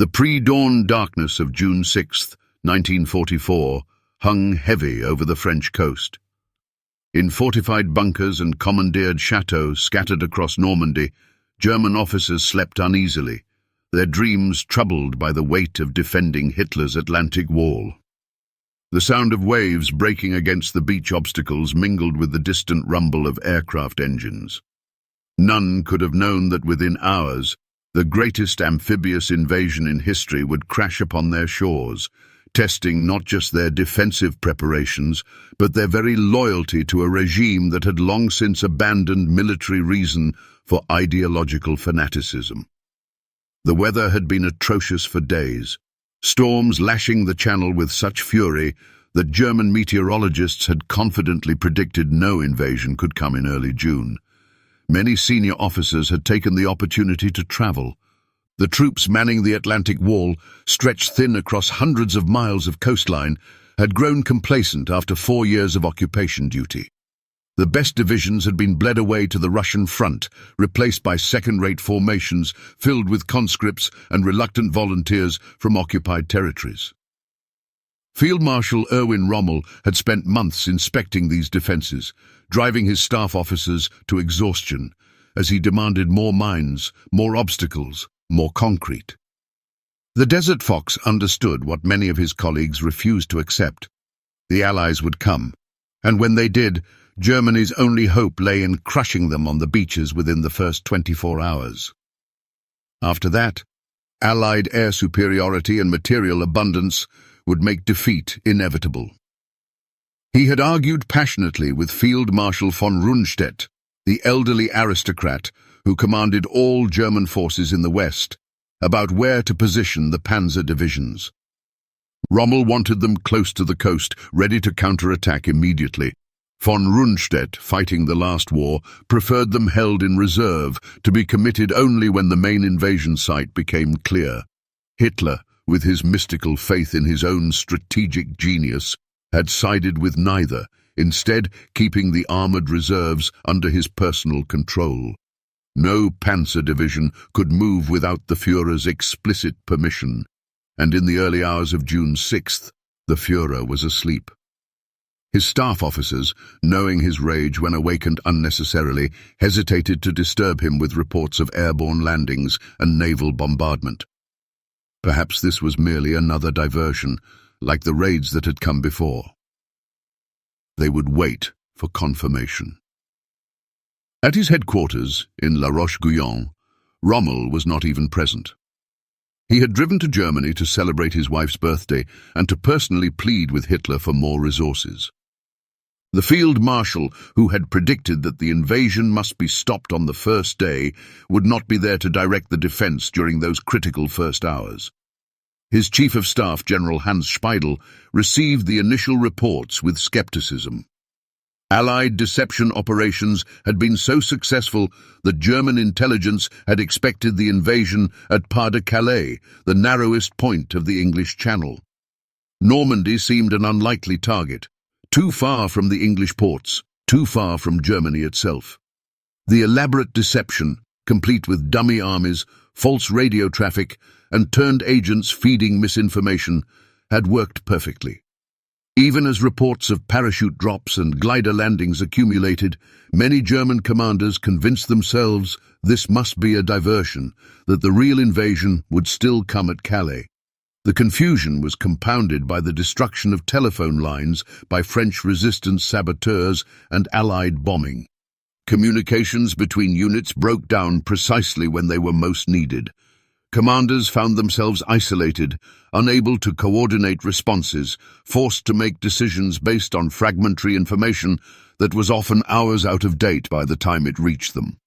The pre-dawn darkness of June 6, 1944, hung heavy over the French coast. In fortified bunkers and commandeered chateaux scattered across Normandy, German officers slept uneasily, their dreams troubled by the weight of defending Hitler's Atlantic Wall. The sound of waves breaking against the beach obstacles mingled with the distant rumble of aircraft engines. None could have known that within hours, the greatest amphibious invasion in history would crash upon their shores, testing not just their defensive preparations, but their very loyalty to a regime that had long since abandoned military reason for ideological fanaticism. The weather had been atrocious for days, storms lashing the channel with such fury that German meteorologists had confidently predicted no invasion could come in early June. Many senior officers had taken the opportunity to travel. The troops manning the Atlantic Wall, stretched thin across hundreds of miles of coastline, had grown complacent after 4 years of occupation duty. The best divisions had been bled away to the Russian front, replaced by second-rate formations filled with conscripts and reluctant volunteers from occupied territories. Field Marshal Rommel had spent months inspecting these defences, driving his staff officers to exhaustion, as he demanded more mines, more obstacles, more concrete. The Desert Fox understood what many of his colleagues refused to accept. The Allies would come, and when they did, Germany's only hope lay in crushing them on the beaches within the first 24 hours. After that, Allied air superiority and material abundance would make defeat inevitable. He had argued passionately with Field Marshal von Rundstedt, the elderly aristocrat who commanded all German forces in the West, about where to position the Panzer divisions. Rommel wanted them close to the coast, ready to counterattack immediately. Von Rundstedt, fighting the last war, preferred them held in reserve, to be committed only when the main invasion site became clear. Hitler, with his mystical faith in his own strategic genius, had sided with neither, instead keeping the armoured reserves under his personal control. No Panzer division could move without the Führer's explicit permission, and in the early hours of June 6th, the Führer was asleep. His staff officers, knowing his rage when awakened unnecessarily, hesitated to disturb him with reports of airborne landings and naval bombardment. Perhaps this was merely another diversion, like the raids that had come before. They would wait for confirmation. At his headquarters in La Roche-Guyon, Rommel was not even present. He had driven to Germany to celebrate his wife's birthday and to personally plead with Hitler for more resources. The Field Marshal, who had predicted that the invasion must be stopped on the first day, would not be there to direct the defense during those critical first hours. His Chief of Staff, General Hans Speidel, received the initial reports with skepticism. Allied deception operations had been so successful that German intelligence had expected the invasion at Pas-de-Calais, the narrowest point of the English Channel. Normandy seemed an unlikely target, too far from the English ports, too far from Germany itself. The elaborate deception, complete with dummy armies, false radio traffic, and turned agents feeding misinformation, had worked perfectly. Even as reports of parachute drops and glider landings accumulated, many German commanders convinced themselves this must be a diversion, that the real invasion would still come at Calais. The confusion was compounded by the destruction of telephone lines by French resistance saboteurs and Allied bombing. Communications between units broke down precisely when they were most needed. Commanders found themselves isolated, unable to coordinate responses, forced to make decisions based on fragmentary information that was often hours out of date by the time it reached them.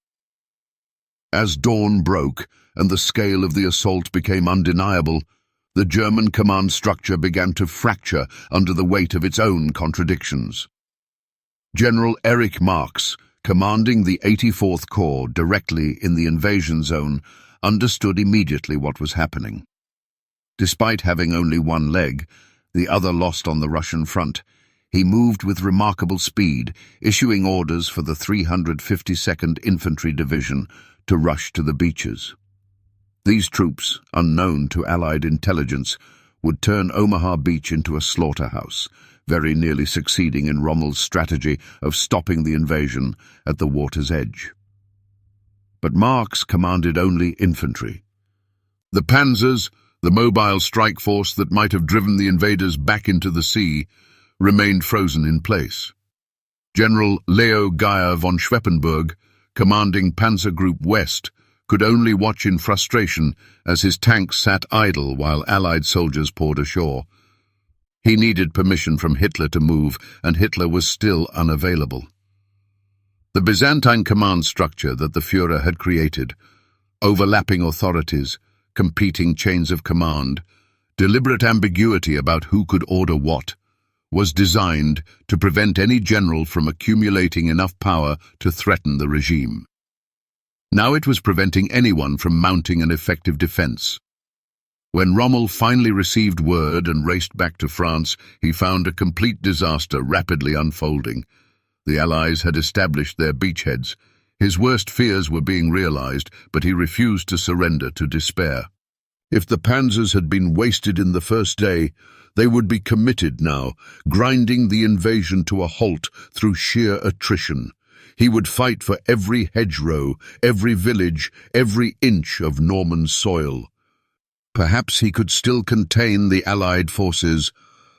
As dawn broke and the scale of the assault became undeniable, the German command structure began to fracture under the weight of its own contradictions. General Erich Marx, commanding the 84th Corps directly in the invasion zone, understood immediately what was happening. Despite having only one leg, the other lost on the Russian front, he moved with remarkable speed, issuing orders for the 352nd Infantry Division to rush to the beaches. These troops, unknown to Allied intelligence, would turn Omaha Beach into a slaughterhouse, very nearly succeeding in Rommel's strategy of stopping the invasion at the water's edge. But Marx commanded only infantry. The Panzers, the mobile strike force that might have driven the invaders back into the sea, remained frozen in place. General Leo Geyer von Schweppenburg, commanding Panzer Group West, could only watch in frustration as his tanks sat idle while Allied soldiers poured ashore. He needed permission from Hitler to move, and Hitler was still unavailable. The Byzantine command structure that the Führer had created, overlapping authorities, competing chains of command, deliberate ambiguity about who could order what, was designed to prevent any general from accumulating enough power to threaten the regime. Now it was preventing anyone from mounting an effective defense. When Rommel finally received word and raced back to France, he found a complete disaster rapidly unfolding. The Allies had established their beachheads. His worst fears were being realized, but he refused to surrender to despair. If the panzers had been wasted in the first day, they would be committed now, grinding the invasion to a halt through sheer attrition. He would fight for every hedgerow, every village, every inch of Norman soil. Perhaps he could still contain the Allied forces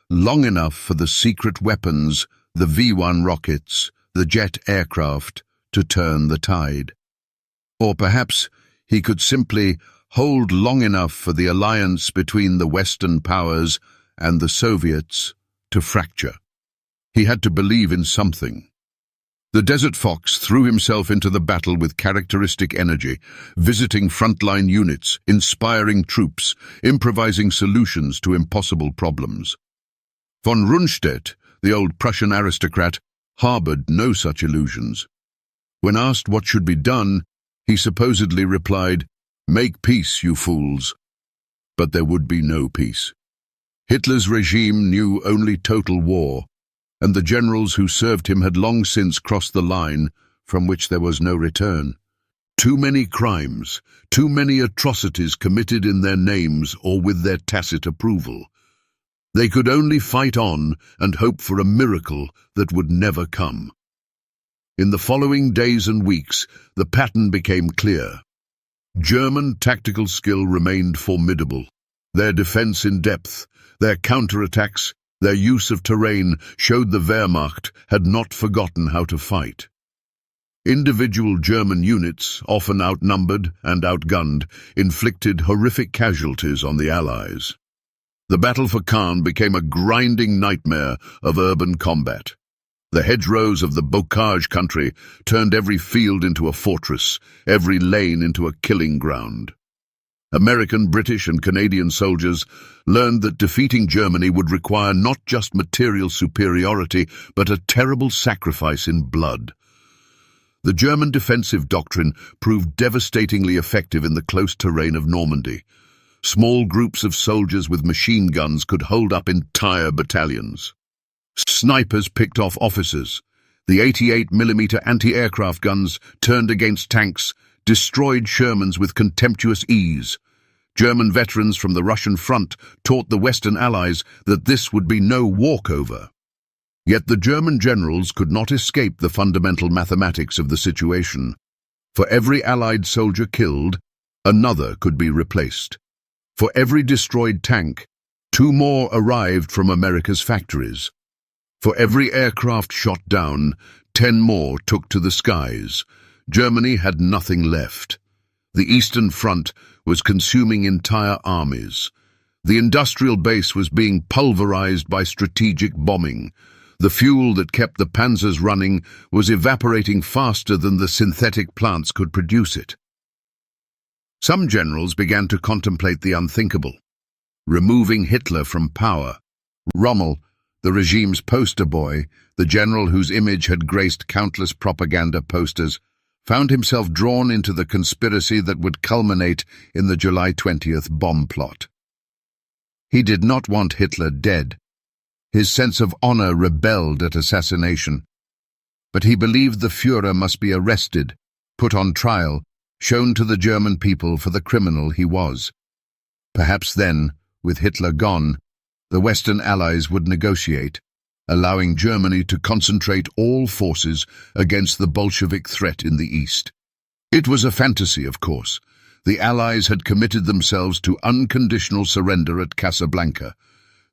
long enough for the secret weapons, the V-1 rockets, the jet aircraft, to turn the tide. Or perhaps he could simply hold long enough for the alliance between the Western powers and the Soviets to fracture. He had to believe in something. The Desert Fox threw himself into the battle with characteristic energy, visiting frontline units, inspiring troops, improvising solutions to impossible problems. Von Rundstedt, the old Prussian aristocrat, harbored no such illusions. When asked what should be done, he supposedly replied, "Make peace, you fools." But there would be no peace. Hitler's regime knew only total war, and the generals who served him had long since crossed the line from which there was no return. Too many crimes, too many atrocities committed in their names or with their tacit approval. They could only fight on and hope for a miracle that would never come. In the following days and weeks, the pattern became clear. German tactical skill remained formidable. Their defense in depth, their counterattacks, their use of terrain showed the Wehrmacht had not forgotten how to fight. Individual German units, often outnumbered and outgunned, inflicted horrific casualties on the Allies. The battle for Caen became a grinding nightmare of urban combat. The hedgerows of the Bocage country turned every field into a fortress, every lane into a killing ground. American, British, and Canadian soldiers learned that defeating Germany would require not just material superiority, but a terrible sacrifice in blood. The German defensive doctrine proved devastatingly effective in the close terrain of Normandy. Small groups of soldiers with machine guns could hold up entire battalions. Snipers picked off officers. The 88mm anti-aircraft guns turned against tanks, destroyed Shermans with contemptuous ease. German veterans from the Russian front taught the Western Allies that this would be no walkover. Yet the German generals could not escape the fundamental mathematics of the situation. For every Allied soldier killed, another could be replaced. For every destroyed tank, 2 more arrived from America's factories. For every aircraft shot down, 10 more took to the skies. Germany had nothing left. The Eastern Front was consuming entire armies. The industrial base was being pulverized by strategic bombing. The fuel that kept the panzers running was evaporating faster than the synthetic plants could produce it. Some generals began to contemplate the unthinkable, removing Hitler from power. Rommel, the regime's poster boy, the general whose image had graced countless propaganda posters, found himself drawn into the conspiracy that would culminate in the July 20th bomb plot. He did not want Hitler dead. His sense of honor rebelled at assassination. But he believed the Führer must be arrested, put on trial, shown to the German people for the criminal he was. Perhaps then, with Hitler gone, the Western Allies would negotiate, allowing Germany to concentrate all forces against the Bolshevik threat in the East. It was a fantasy, of course. The Allies had committed themselves to unconditional surrender at Casablanca.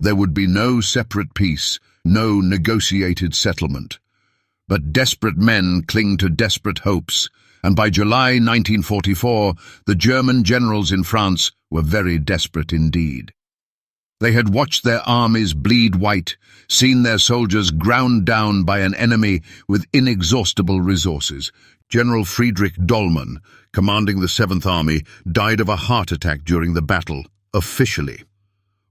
There would be no separate peace, no negotiated settlement. But desperate men cling to desperate hopes, and by July 1944, the German generals in France were very desperate indeed. They had watched their armies bleed white, seen their soldiers ground down by an enemy with inexhaustible resources. General Friedrich Dollmann, commanding the 7th Army, died of a heart attack during the battle, officially.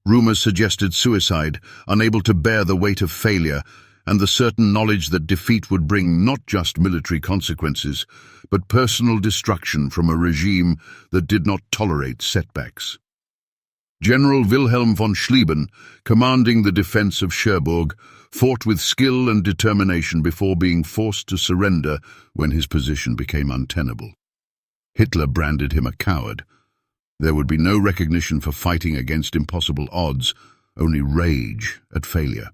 Rumors suggested suicide, unable to bear the weight of failure, and the certain knowledge that defeat would bring not just military consequences, but personal destruction from a regime that did not tolerate setbacks. General Wilhelm von Schlieben, commanding the defense of Cherbourg, fought with skill and determination before being forced to surrender when his position became untenable. Hitler branded him a coward. There would be no recognition for fighting against impossible odds, only rage at failure.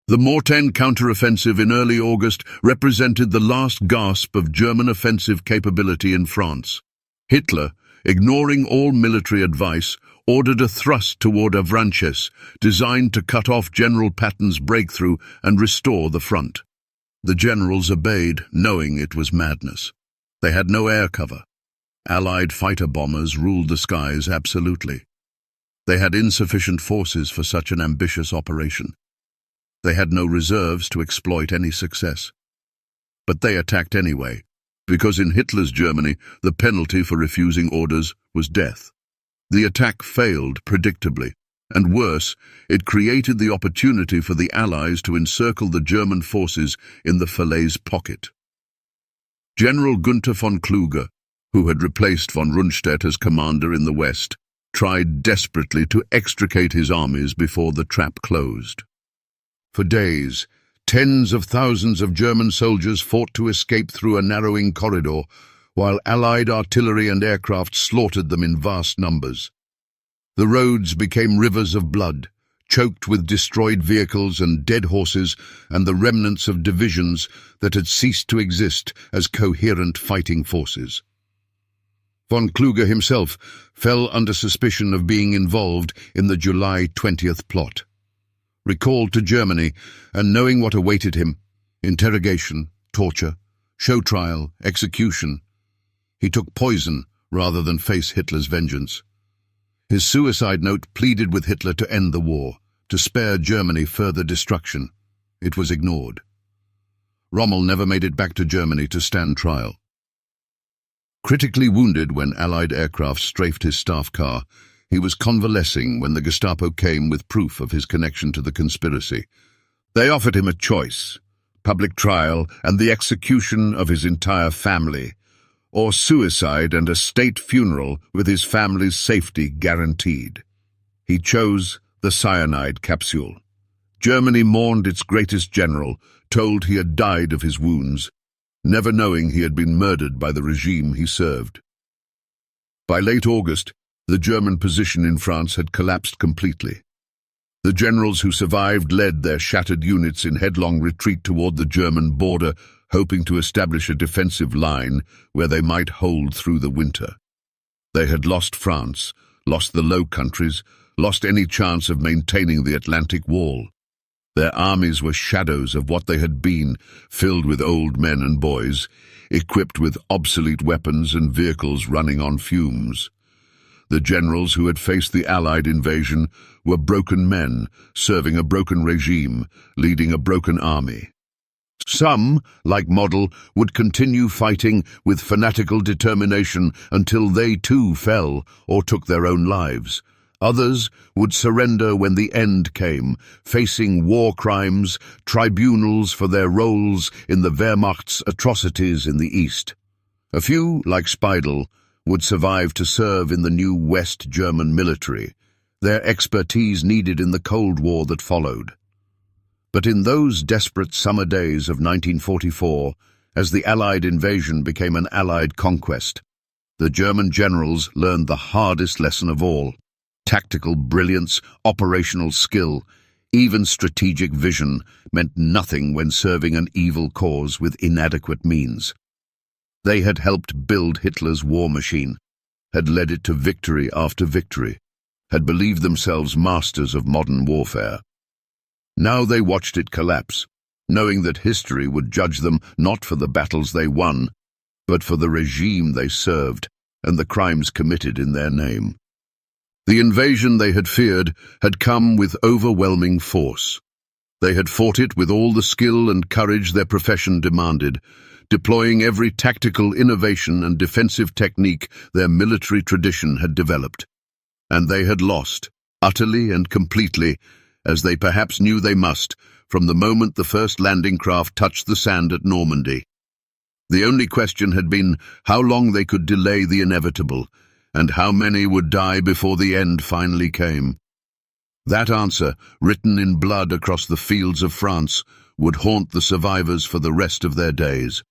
The Mortain counteroffensive in early August represented the last gasp of German offensive capability in France. Hitler, ignoring all military advice, ordered a thrust toward Avranches, designed to cut off General Patton's breakthrough and restore the front. The generals obeyed, knowing it was madness. They had no air cover. Allied fighter bombers ruled the skies absolutely. They had insufficient forces for such an ambitious operation. They had no reserves to exploit any success. But they attacked anyway, because in Hitler's Germany, the penalty for refusing orders was death. The attack failed predictably, and worse, it created the opportunity for the Allies to encircle the German forces in the Falaise pocket. General Günther von Kluge, who had replaced von Rundstedt as commander in the west, tried desperately to extricate his armies before the trap closed. For days, tens of thousands of German soldiers fought to escape through a narrowing corridor, while Allied artillery and aircraft slaughtered them in vast numbers. The roads became rivers of blood, choked with destroyed vehicles and dead horses and the remnants of divisions that had ceased to exist as coherent fighting forces. Von Kluge himself fell under suspicion of being involved in the July 20th plot. Recalled to Germany and knowing what awaited him, interrogation, torture, show trial, execution, he took poison rather than face Hitler's vengeance. His suicide note pleaded with Hitler to end the war, to spare Germany further destruction. It was ignored. Rommel never made it back to Germany to stand trial. Critically wounded when Allied aircraft strafed his staff car, he was convalescing when the Gestapo came with proof of his connection to the conspiracy. They offered him a choice: public trial and the execution of his entire family, or suicide and a state funeral with his family's safety guaranteed. He chose the cyanide capsule. Germany mourned its greatest general, told he had died of his wounds, never knowing he had been murdered by the regime he served. By late August, the German position in France had collapsed completely. The generals who survived led their shattered units in headlong retreat toward the German border, hoping to establish a defensive line where they might hold through the winter. They had lost France, lost the Low Countries, lost any chance of maintaining the Atlantic Wall. Their armies were shadows of what they had been, filled with old men and boys, equipped with obsolete weapons and vehicles running on fumes. The generals who had faced the Allied invasion were broken men, serving a broken regime, leading a broken army. Some, like Model, would continue fighting with fanatical determination until they too fell or took their own lives. Others would surrender when the end came, facing war crimes, tribunals for their roles in the Wehrmacht's atrocities in the East. A few, like Speidel, would survive to serve in the new West German military, their expertise needed in the Cold War that followed. But in those desperate summer days of 1944, as the Allied invasion became an Allied conquest, The German generals learned the hardest lesson of all. Tactical brilliance, operational skill, even strategic vision meant nothing when serving an evil cause with inadequate means. They had helped build Hitler's war machine, had led it to victory after victory, had believed themselves masters of modern warfare. Now they watched it collapse, knowing that history would judge them not for the battles they won, but for the regime they served and the crimes committed in their name. The invasion they had feared had come with overwhelming force. They had fought it with all the skill and courage their profession demanded, deploying every tactical innovation and defensive technique their military tradition had developed. And they had lost, utterly and completely, as they perhaps knew they must, from the moment the first landing craft touched the sand at Normandy. The only question had been how long they could delay the inevitable, and how many would die before the end finally came. That answer, written in blood across the fields of France, would haunt the survivors for the rest of their days.